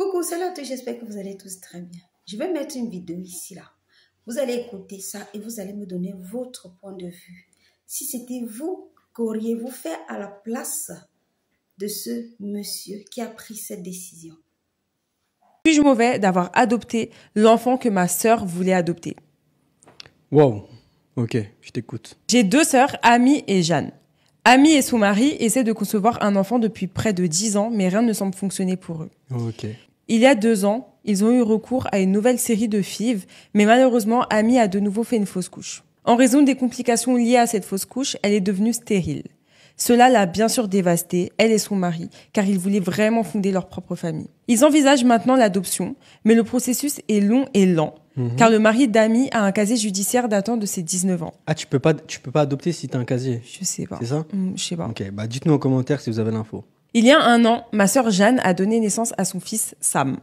Coucou, salut à tous, j'espère que vous allez tous très bien. Je vais mettre une vidéo ici, là. Vous allez écouter ça et vous allez me donner votre point de vue. Si c'était vous, qu'auriez-vous fait à la place de ce monsieur qui a pris cette décision? Suis-je mauvais d'avoir adopté l'enfant que ma sœur voulait adopter? Wow, ok, je t'écoute. J'ai deux sœurs, Amy et Jeanne. Amy et son mari essaient de concevoir un enfant depuis près de 10 ans, mais rien ne semble fonctionner pour eux. Ok. Il y a 2 ans, ils ont eu recours à une nouvelle série de FIV, mais malheureusement, Amy a de nouveau fait une fausse couche. En raison des complications liées à cette fausse couche, elle est devenue stérile. Cela l'a bien sûr dévastée, elle et son mari, car ils voulaient vraiment fonder leur propre famille. Ils envisagent maintenant l'adoption, mais le processus est long et lent, car le mari d'Amy a un casier judiciaire datant de ses 19 ans. Ah, tu peux pas adopter si t'as un casier. Je sais pas. C'est ça? Je sais pas. Ok, bah dites-nous en commentaire si vous avez l'info. Il y a 1 an, ma sœur Jeanne a donné naissance à son fils Sam.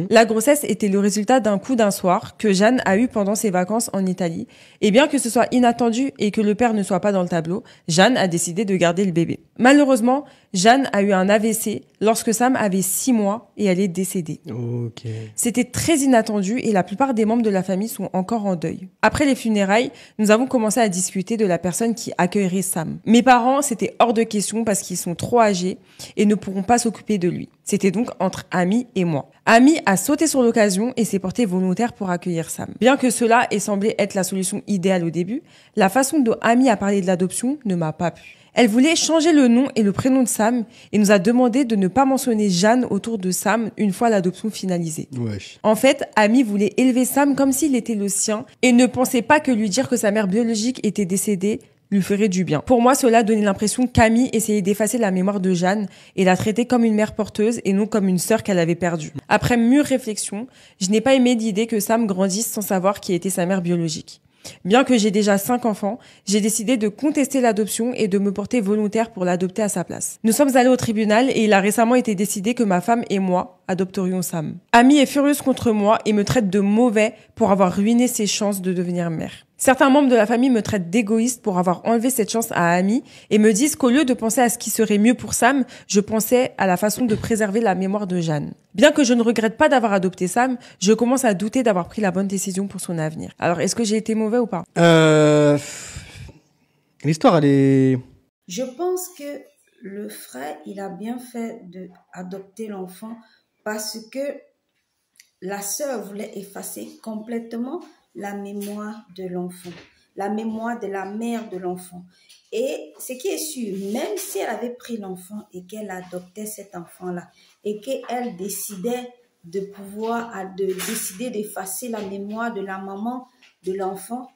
La grossesse était le résultat d'un coup d'un soir que Jeanne a eu pendant ses vacances en Italie. Et bien que ce soit inattendu et que le père ne soit pas dans le tableau, Jeanne a décidé de garder le bébé. Malheureusement, Jeanne a eu un AVC lorsque Sam avait 6 mois et elle est décédée. Ok. C'était très inattendu et la plupart des membres de la famille sont encore en deuil. Après les funérailles, nous avons commencé à discuter de la personne qui accueillerait Sam. Mes parents, c'était hors de question parce qu'ils sont trop âgés et ne pourront pas s'occuper de lui. C'était donc entre Amy et moi. Amy a sauté sur l'occasion et s'est portée volontaire pour accueillir Sam. Bien que cela ait semblé être la solution idéale au début, la façon dont Amy a parlé de l'adoption ne m'a pas plu. Elle voulait changer le nom et le prénom de Sam et nous a demandé de ne pas mentionner Jeanne autour de Sam une fois l'adoption finalisée. Wesh. En fait, Amy voulait élever Sam comme s'il était le sien et ne pensait pas que lui dire que sa mère biologique était décédée lui ferait du bien. Pour moi, cela donnait l'impression qu'Amy essayait d'effacer la mémoire de Jeanne et la traitait comme une mère porteuse et non comme une sœur qu'elle avait perdue. Après mûre réflexion, je n'ai pas aimé l'idée que Sam grandisse sans savoir qui était sa mère biologique. Bien que j'ai déjà 5 enfants, j'ai décidé de contester l'adoption et de me porter volontaire pour l'adopter à sa place. Nous sommes allés au tribunal et il a récemment été décidé que ma femme et moi adopterions Sam. Amy est furieuse contre moi et me traite de mauvais pour avoir ruiné ses chances de devenir mère. Certains membres de la famille me traitent d'égoïste pour avoir enlevé cette chance à Amy et me disent qu'au lieu de penser à ce qui serait mieux pour Sam, je pensais à la façon de préserver la mémoire de Jeanne. Bien que je ne regrette pas d'avoir adopté Sam, je commence à douter d'avoir pris la bonne décision pour son avenir. Alors, est-ce que j'ai été mauvais ou pas? L'histoire, elle est... Je pense que le frère, il a bien fait d'adopter l'enfant parce que la sœur voulait effacer complètement la mémoire de l'enfant, la mémoire de la mère de l'enfant. Et ce qui est sûr, même si elle avait pris l'enfant et qu'elle adoptait cet enfant-là et qu'elle décidait décider d'effacer la mémoire de la maman de l'enfant,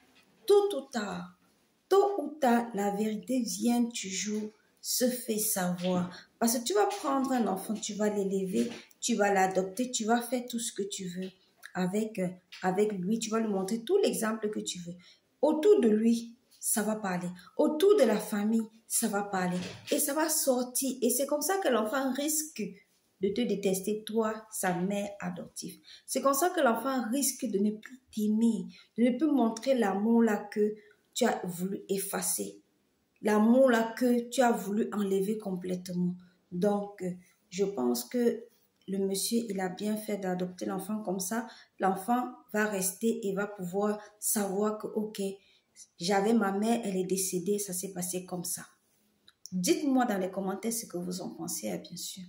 tôt ou tard, la vérité vient toujours, se fait savoir. Parce que tu vas prendre un enfant, tu vas l'élever, tu vas l'adopter, tu vas faire tout ce que tu veux avec lui, tu vas lui montrer tout l'exemple que tu veux. Autour de lui, ça va parler. Autour de la famille, ça va parler. Et ça va sortir. Et c'est comme ça que l'enfant risque de te détester, toi, sa mère adoptive. C'est comme ça que l'enfant risque de ne plus t'aimer, de ne plus montrer l'amour là que tu as voulu effacer. L'amour là que tu as voulu enlever complètement. Donc, je pense que le monsieur, il a bien fait d'adopter l'enfant comme ça. L'enfant va rester et va pouvoir savoir que, ok, j'avais ma mère, elle est décédée, ça s'est passé comme ça. Dites-moi dans les commentaires ce que vous en pensez, bien sûr.